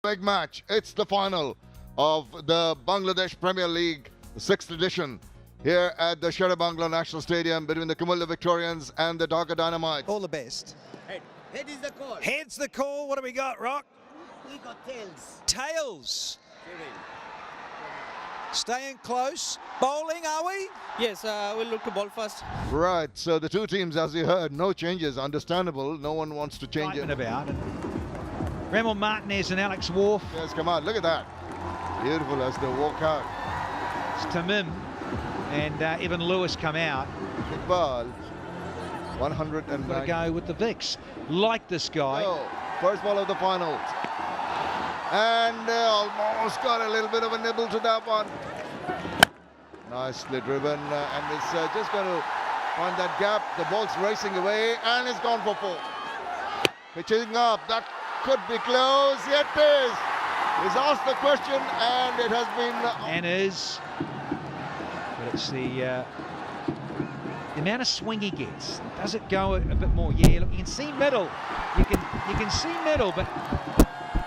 Big match. It's the final of the Bangladesh Premier League, the 6th edition, here at the Sher-e-Bangla National Stadium between the Comilla Victorians and the Dhaka Dynamites. All the best. Head is the call. Head's the call. What do we got, Rock? We got tails. Tails. Staying close. Bowling, are we? Yes, we'll look to ball first. Right, so the two teams, as you heard, no changes. Understandable. No one wants to change it. About. Ramon Martinez and Alex Wharf. Yes, come on, look at that. Beautiful as they walk out. It's Tamim and Evan Lewis come out. Big ball. 109. Got to go with the Vicks. Like this guy. Oh, first ball of the final. And almost got a little bit of a nibble to that one. Nicely driven, and it's just going to find that gap. The ball's racing away, and it's gone for 4. Pitching up, that could be close. Yet it is. He's asked the question, and it has been. And is. But it's the amount of swing he gets. Does it go a bit more? Yeah, look, you can see middle. You can see middle, but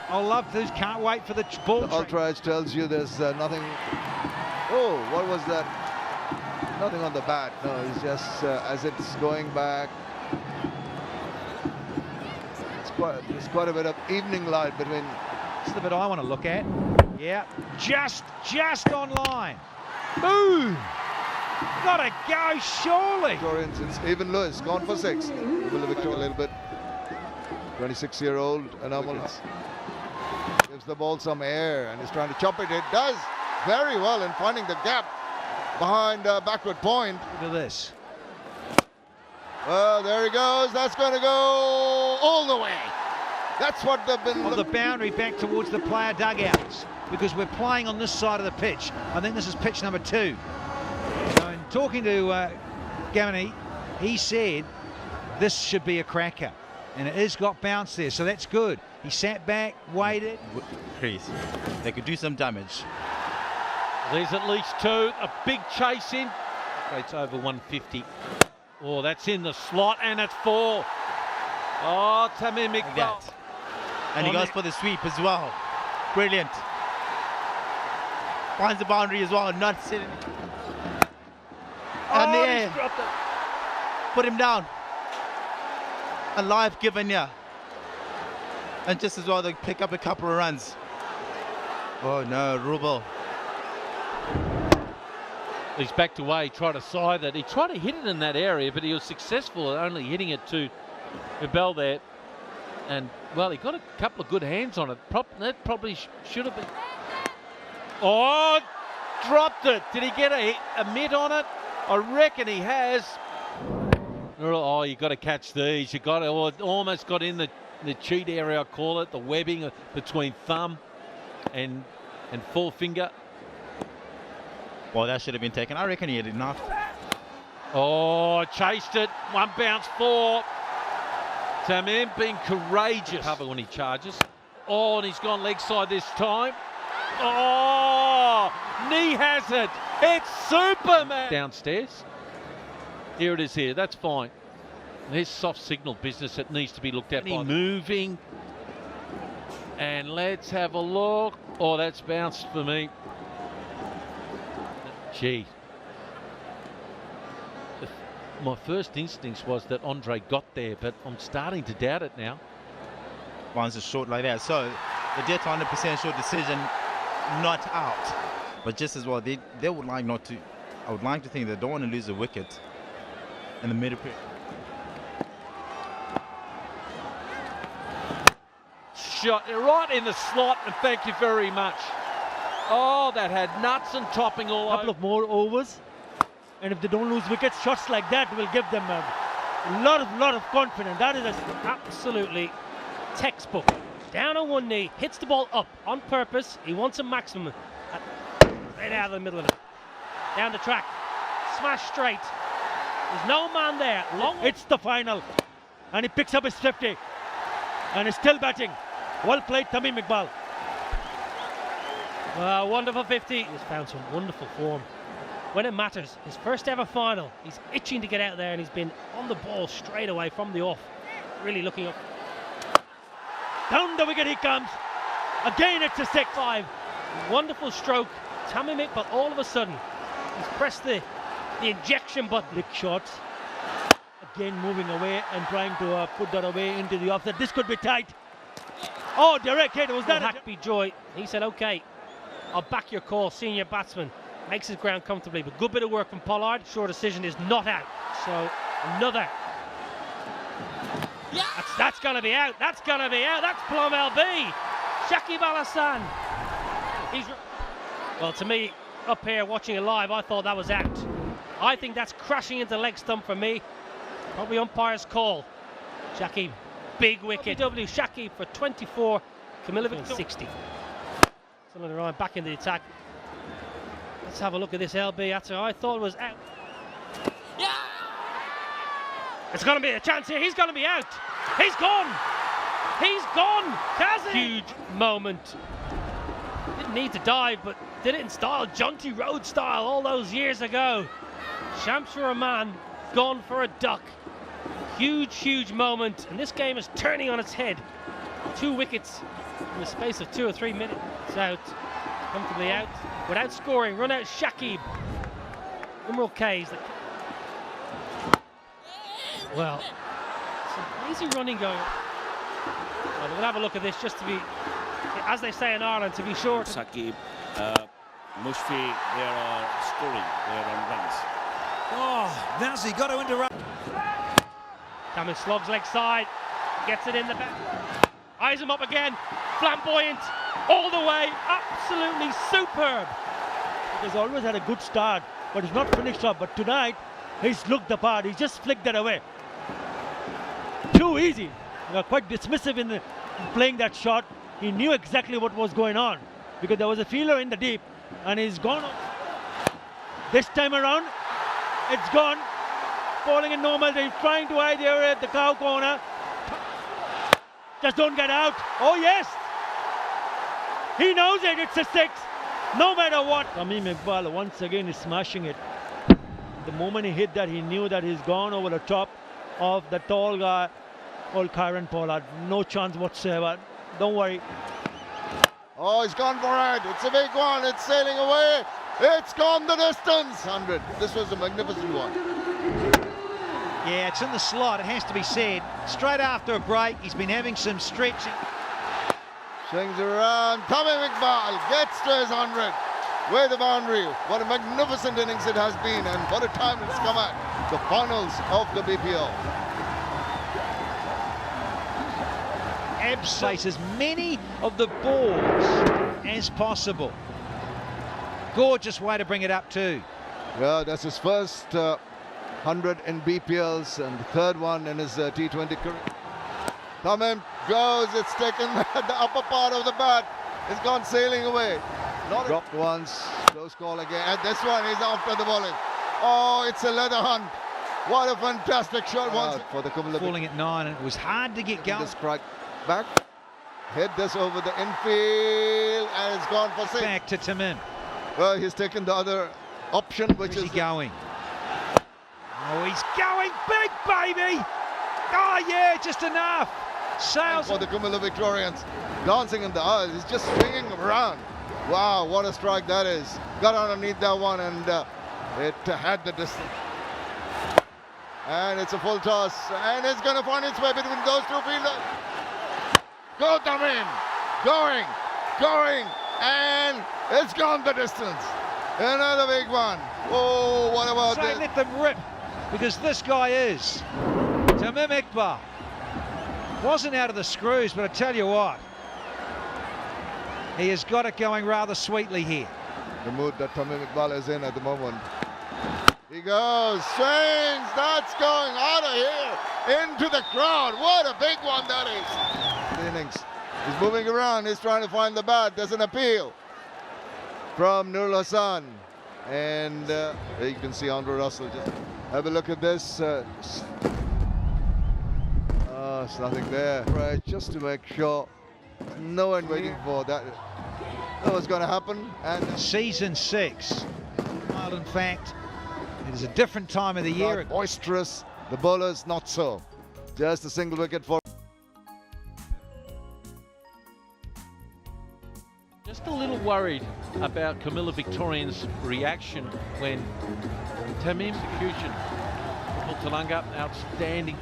I love this. Can't wait for the ball. The Ultra Edge tells you there's nothing. Oh, what was that? Nothing on the bat. No, it's just as it's going back. There's quite a bit of evening light between. This is the bit I want to look at. Yeah, just online. Boom! Gotta go, surely. Victorians, it's even Lewis, gone for 6. Will Victoria a little bit. 26-year-old Anomal gives the ball some air and is trying to chop it. It does very well in finding the gap behind backward point. Look at this. Well, there he goes. That's going to go all the way. That's what they've been. Of the boundary back towards the player dugouts, because we're playing on this side of the pitch. I think this is pitch number 2. So in talking to Gamini, he said this should be a cracker, and it has got bounce there, so that's good. He sat back, waited. Chris, they could do some damage. There's at least 2. A big chase in. It's over 150. Oh, that's in the slot, and it's 4. Oh, Tamim Iqbal. And he goes for the sweep as well. Brilliant. Finds the boundary as well, not sitting. And the air. Put him down. A life given here. And just as well, they pick up a couple of runs. Oh no, Rubel. He's backed away, he tried to side it. He tried to hit it in that area, but he was successful at only hitting it to Iqbal there. And, well, he got a couple of good hands on it. That probably should have been. Oh, dropped it. Did he get a mitt on it? I reckon he has. Oh, you got to catch these. You got to, almost got in the cheat area, I call it, the webbing between thumb and forefinger. Well, that should have been taken. I reckon he had enough. Oh, chased it. 1 bounce, 4. Tamim being courageous. Cover when he charges. Oh, and he's gone leg side this time. Oh, knee has it. It's Superman. Downstairs. Here it is here. That's fine. There's soft signal business that needs to be looked at. Moving. And let's have a look. Oh, that's bounced for me. Gee. My first instinct was that Andre got there, but I'm starting to doubt it now. One's a short like that. So they did 100% short decision, not out. But just as well, they would like not to. I would like to think they don't want to lose a wicket in the middle period. Shot right in the slot, and thank you very much. Oh, that had nuts and topping all over. Couple of more overs, and if they don't lose wickets, shots like that will give them a lot of confidence. That is absolutely textbook. Down on one knee, hits the ball up on purpose. He wants a maximum. Right out of the middle of it. Down the track. Smash straight. There's no man there. It's the final. And he picks up his 50. And he's still batting. Well played, Tamim Iqbal. Wonderful 50. He's found some wonderful form when it matters. His first ever final. He's itching to get out there, and he's been on the ball straight away from the off. Really looking up. Down the wicket he comes. Again, it's a 6-5. Wonderful stroke. Tammy Mick, but all of a sudden, he's pressed the injection button. Lick shots. Again, moving away and trying to put that away into the offset. This could be tight. Oh, direct hit. Was that Hackby Joy? He said, okay, I'll back your call, senior batsman. Makes his ground comfortably, but good bit of work from Pollard. Sure decision is not out. So another. Yeah. That's going to be out. That's going to be out. That's Plum LB. Shakib Al Hassan. Well, to me, up here watching it live, I thought that was out. I think that's crashing into leg stump for me. Probably umpire's call. Shakib, big wicket. W Shakib for 24. Comilla Victorians 60. Something around back in the attack. Let's have a look at this LB after I thought it was out. Yeah! It's going to be a chance here. He's going to be out. He's gone. He's gone. Huge moment. Didn't need to dive, but did it in style, jaunty road style, all those years ago. Shamsur Rahman gone for a duck. Huge, huge moment, and this game is turning on its head. 2 wickets in the space of 2 or 3 minutes. It's out, comfortably out, without scoring. Run out Shakib. Imral K's. Well, some easy running going. Well, we'll have a look at this just to be, as they say in Ireland, to be sure. Shakib, Mushfi, they are scoring, they are on runs. Oh, Nazi got to interrupt. Cameron slogs leg side, gets it in the back. Eyes him up again, flamboyant, all the way, absolutely superb. He's always had a good start, but he's not finished up. But tonight, he's looked the part, he just flicked that away. Too easy. Quite dismissive in playing that shot. He knew exactly what was going on because there was a feeler in the deep and he's gone. This time around, it's gone. Falling in normal, he's trying to hide there at the cow corner. Just don't get out. Oh yes! He knows it, it's a 6. No matter what. Tamim Iqbal once again is smashing it. The moment he hit that, he knew that he's gone over the top of the tall guy, old Kyron Pollard. No chance whatsoever. Don't worry. Oh, he's gone for it. It's a big one. It's sailing away. It's gone the distance. 100. This was a magnificent one. Yeah, it's in the slot, it has to be said. Straight after a break, he's been having some stretching. Swings around. Tamim Iqbal gets to his 100 with the boundary. What a magnificent innings it has been, and what a time it's come at. The finals of the BPL. Absence as many of the balls as possible. Gorgeous way to bring it up too. Yeah, that's his first 100 in BPLs and the third one in his T20 career. Tamim goes, it's taken at the upper part of the bat. It's gone sailing away. Dropped once, close call again. And this one is after the bowling. Oh, it's a leather hunt. What a fantastic shot once for the Comilla. Falling at 9, and it was hard to get going. This strike back, hit this over the infield, and it's gone for 6. Back to Tamim. Well, he's taken the other option, which Where's is he going? Oh, he's going big, baby! Oh, yeah, just enough. Sails for the Comilla Victorians. Dancing in the aisle, he's just swinging around. Wow, what a strike that is. Got underneath that one, and it had the distance. And it's a full toss, and it's going to find its way between those 2 fielders. Go Tamim! Going, and it's gone the distance. Another big one. Oh, what about so this? let them rip, because this guy is Tamim Iqbal. Wasn't out of the screws, but I tell you what, he has got it going rather sweetly here. The mood that Tamim Iqbal is in at the moment. He goes, swings, that's going out of here, into the crowd. What a big one that is. The innings. He's moving around, he's trying to find the bat. There's an appeal from Nurul Hassan. And you can see Andre Russell. Just have a look at this. It's nothing there. Right, just to make sure. No one waiting for that. That was going to happen. And season 6. Well, in fact, it is a different time of the year. Boisterous. The bowlers not so. Just a single wicket for Just a little worried about Comilla Victorians' reaction when Tamim Bakushin, Talunga, outstanding.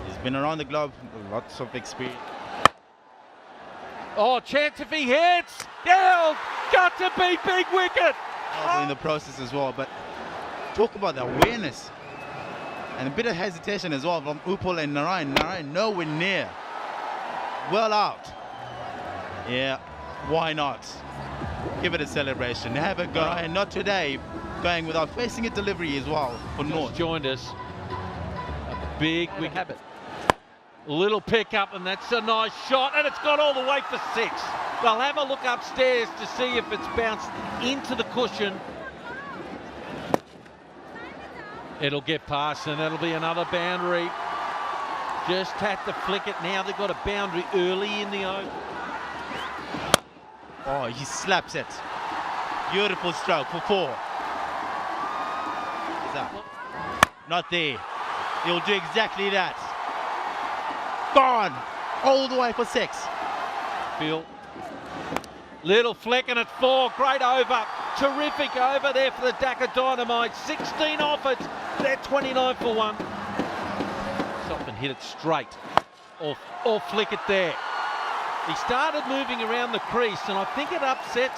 He's been around the globe, lots of experience. Oh, chance if he hits! Down! Got to be big wicket! In the process as well, but talk about the awareness and a bit of hesitation as well from Upal and Narayan. Narayan nowhere near. Well out. Yeah, why not? Give it a celebration. Have a go. And not today, going without facing a delivery as well for North. Joined us. A big wicket. Habit. Little pickup, and that's a nice shot, and it's gone all the way for 6. They'll have a look upstairs to see if it's bounced into the cushion. It'll get past, and that'll be another boundary. Just had to flick it. Now they've got a boundary early in the over. Oh, he slaps it. Beautiful stroke for 4. Not there. He'll do exactly that. Gone. All the way for 6. Phil. Little flick and at 4. Great over. Terrific over there for the Dhaka Dynamites. 16 offers. They're 29 for 1. Stop and hit it straight. Or flick it there. He started moving around the crease, and I think it upset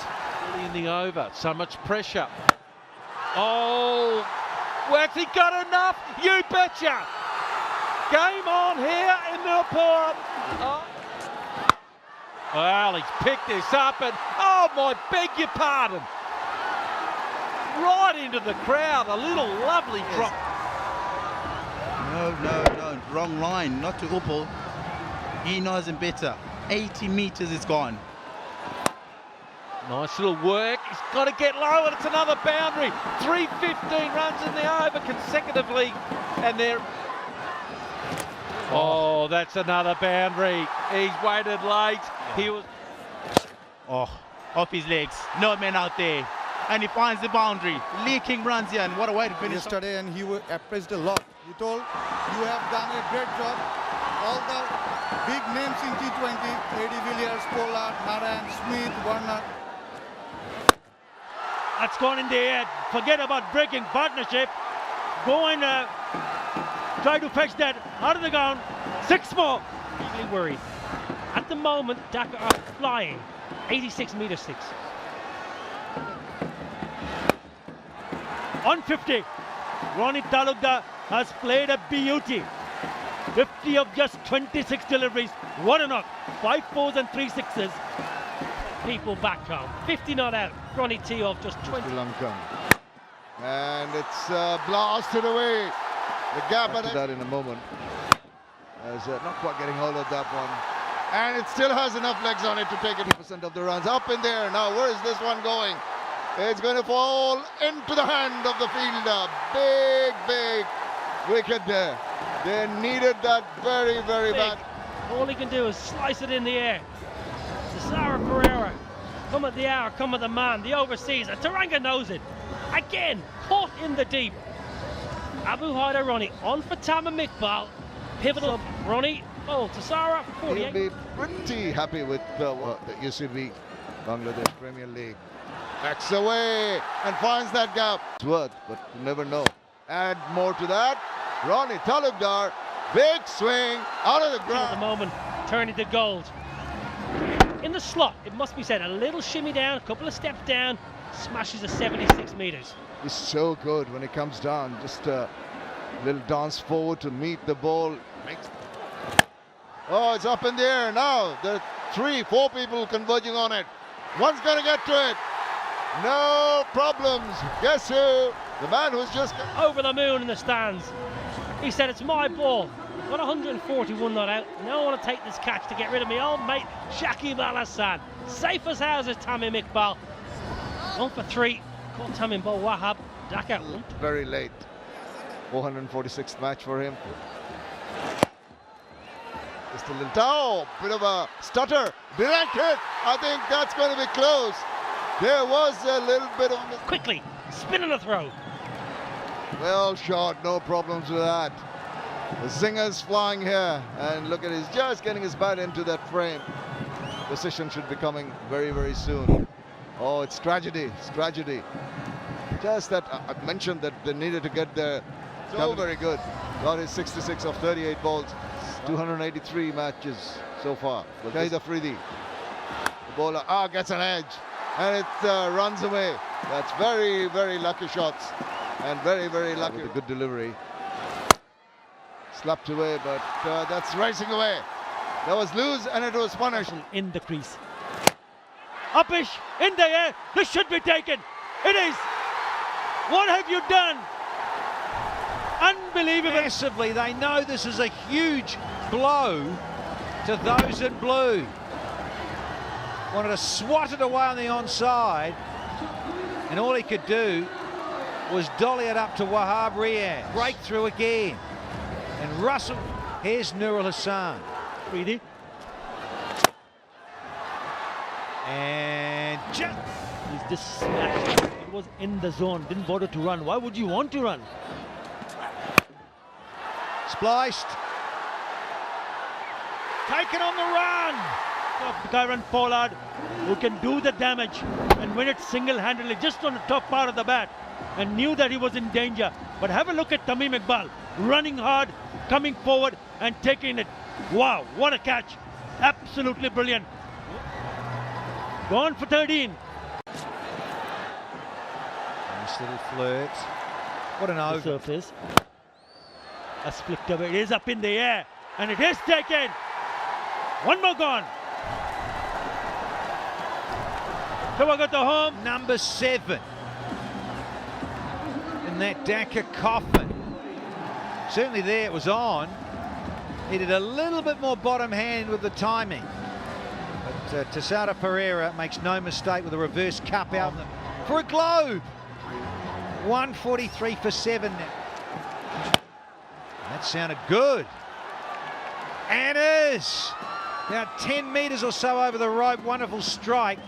early in the over. So much pressure. Oh, where's he got enough? You betcha. Game on here in Millport. Oh. Well, he's picked this up, and oh, my beg your pardon. Right into the crowd. A little lovely drop. No. Wrong line. Not to Upal. He knows him better. 80 meters is gone. Nice little work. He's got to get low, and it's another boundary. 315 runs in the over consecutively, and they're... Oh, that's another boundary. He's waited late. He was... Oh, off his legs. No man out there. And he finds the boundary. Leaking runs here, and what a way to finish. Yesterday, and he was appraised a lot. He told, you have done a great job. All the big names in T20, Eddie Villiers, Pollard, Narayan, Smith, Warner. That's gone in the air. Forget about breaking partnership. Go and try to fetch that out of the ground. 6 more. Really worried. At the moment, Dhaka are flying. 86 metres 6. On 50. Ronnie Talukdar has played a beauty. 50 of just 26 deliveries. What a knock. 5 4s and 3 6s. People back home. 50 not out. Ronnie T off just 20. Sri Lankan. And it's blasted away. The gap at that in a moment. As not quite getting hold of that one. And it still has enough legs on it to take 80% of the runs. Up in there. Now, where is this one going? It's going to fall into the hand of the fielder. Big wicket there. They needed that very bad. All he can do is slice it in the air. Cesaro Pereira. Come at the hour, come at the man. The overseas. And Taranga knows it. Again, caught in the deep. Abu Haider Ronnie on for Tamim Iqbal. Pivotal Ronnie. Oh, Cesaro. He'll be pretty happy with the UCB Bangladesh Premier League. Backs away and finds that gap. It's worth, but you never know. Add more to that. Ronnie Talukdar, big swing out of the ground. At the moment, turning to gold. In the slot, it must be said, a little shimmy down, a couple of steps down, smashes a 76 metres. He's so good when he comes down. Just a little dance forward to meet the ball. Oh, it's up in the air now. There are 3, 4 people converging on it. One's going to get to it. No problems. Guess who? The man who's just over the moon in the stands. He said, it's my ball. Got 141 not out. Now I want to take this catch to get rid of me old mate Shakib Al Hassan. Safe as houses, Tamim Iqbal. 1 for 3. Caught Tamim Ball Wahab. Dhaka. Very late. 446th match for him. Just a little bit of a stutter. Direct hit. I think that's going to be close. There was a little bit of... Quickly, spin and a throw. Well shot, no problems with that. The zinger's flying here, and look at he's just getting his bat into that frame. decision should be coming very, very soon. Oh, it's tragedy. It's tragedy. Just that I mentioned that they needed to get there. So very good. Got his 66 of 38 balls. 283 matches so far. Shahid Afridi. The bowler gets an edge and it runs away. That's very, very lucky shots and very, very lucky. With a good delivery. Slapped away, but that's racing away. That was loose and it was punished. In the crease. Upish in the air. This should be taken. It is. What have you done? Unbelievable. Massively, they know this is a huge blow to those in blue. Wanted to swat it away on the onside, and all he could do was dolly it up to Wahab Riaz. Breakthrough again. And Russell, here's Nurul Hassan. Really? And just... He's just smashed. It was in the zone, didn't bother to run. Why would you want to run? Spliced. Taken on the run. Kyron Pollard, who can do the damage and win it single-handedly just on the top part of the bat, and knew that he was in danger. But have a look at Tamim Iqbal, running hard, coming forward and taking it. Wow, what a catch. Absolutely brilliant. Gone for 13. Nice little flirt. What an over. Surface. That's flicked away. It is up in the air and it is taken. One more gone. Tawagata home. Number 7 in that Dhaka coffin. Certainly there it was on. He did a little bit more bottom hand with the timing. But Tassara Pereira makes no mistake with a reverse cup out for a globe. 143 for 7 now. That sounded good. And is about 10 metres or so over the rope. Wonderful strike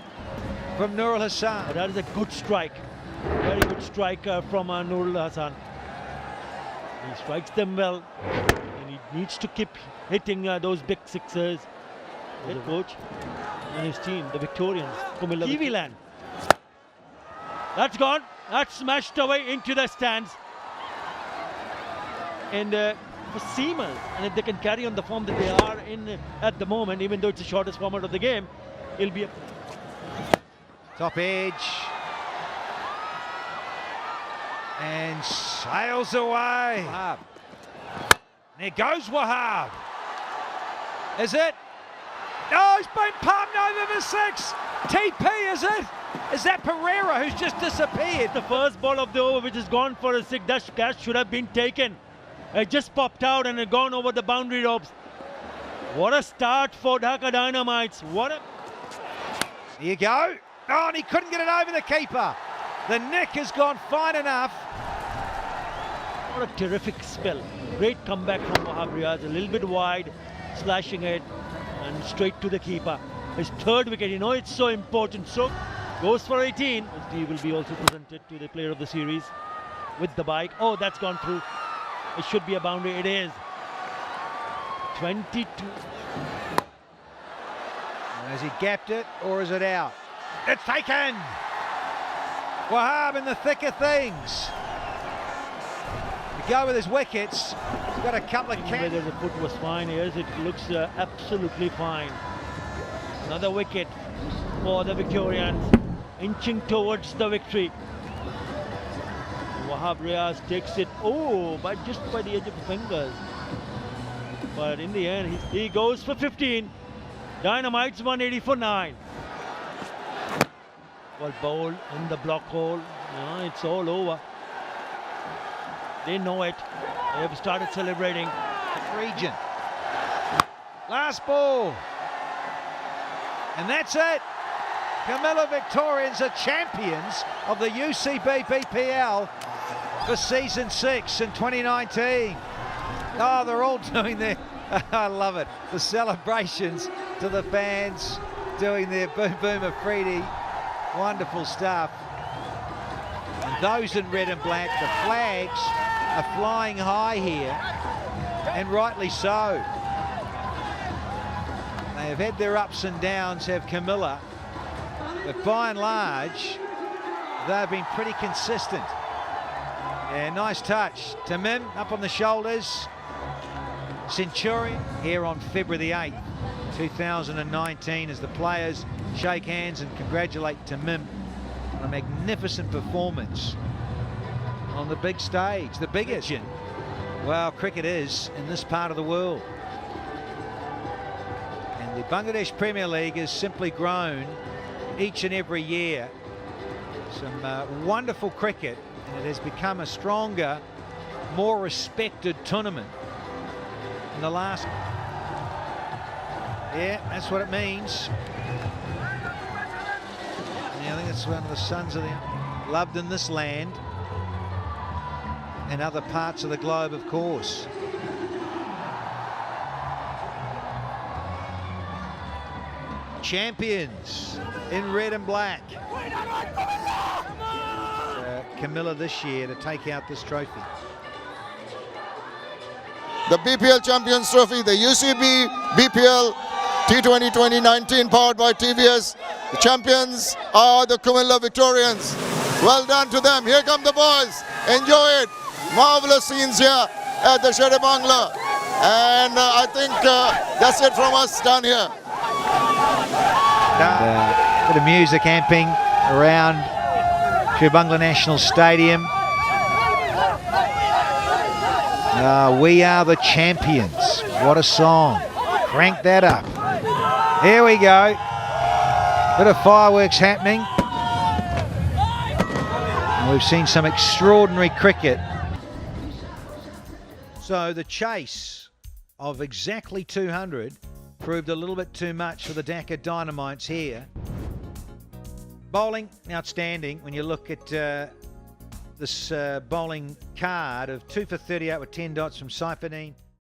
from Nurul Hassan. But that is a good strike. Very good strike from Nurul Hassan. He strikes them well. And he needs to keep hitting those big sixers. Head coach and his team, the Victorians, Comilla Victorians. That's gone. That's smashed away into the stands. And for seamers, and if they can carry on the form that they are in at the moment, even though it's the shortest format of the game, it'll be a top edge. And sails away. Wahab. There goes Wahab. Is it? Oh, he's been palmed over for 6. TP, is it? Is that Pereira who's just disappeared? The first ball of the over, which has gone for a 6. That catch should have been taken. It just popped out and had gone over the boundary ropes. What a start for Dhaka Dynamites. What a... Here you go. Oh, and he couldn't get it over the keeper. The nick has gone fine enough. What a terrific spell. Great comeback from Wahab Riaz. A little bit wide, slashing it and straight to the keeper. His third wicket, you know it's so important. So goes for 18. He will be also presented to the player of the series with the bike. Oh, that's gone through. It should be a boundary. It is. 22. Has he gapped it or is it out? It's taken. Wahab in the thick of things. To go with his wickets. He's got a couple of whether the foot was fine. Yes, it looks absolutely fine. Another wicket for the Victorians, inching towards the victory. Wahab Riaz takes it, but just by the edge of the fingers. But in the end, he goes for 15. Dynamites 180 for 9. Well bowled in the block hole. It's all over. They know it. They have started celebrating. Region. Last ball. And that's it. Comilla Victorians are champions of the UCB BPL for season 6 in 2019. Oh, they're all doing their, I love it, the celebrations to the fans, doing their boom boom Afridi. Wonderful stuff. And those in red and black, the flags are flying high here, and rightly so. They They've had their ups and downs, have Comilla, but by and large, they've been pretty consistent. Yeah, nice touch. Tamim up on the shoulders. Centurion here on February the 8th, 2019, as the players shake hands and congratulate Tamim on a magnificent performance on the big stage, the biggest. Well, cricket is in this part of the world. And the Bangladesh Premier League has simply grown each and every year. Some wonderful cricket, and it has become a stronger, more respected tournament in the last. Yeah, that's what it means. Yeah, I think it's one of the sons of the loved in this land and other parts of the globe, of course. Champions in red and black. Comilla this year to take out this trophy. The BPL Champions Trophy, the UCB BPL T20 2019 powered by TVS. The champions are the Comilla Victorians. Well done to them. Here come the boys. Enjoy it. Marvelous scenes here at the Shere Bangla. And I think that's it from us down here. Bit of music amping around Shere Bangla National Stadium. We are the champions. What a song. Crank that up. Here we go. Bit of fireworks happening. And we've seen some extraordinary cricket. So the chase of exactly 200 proved a little bit too much for the Dhaka Dynamites here. Bowling, outstanding when you look at this bowling card of 2 for 38 with 10 dots from Saifuddin.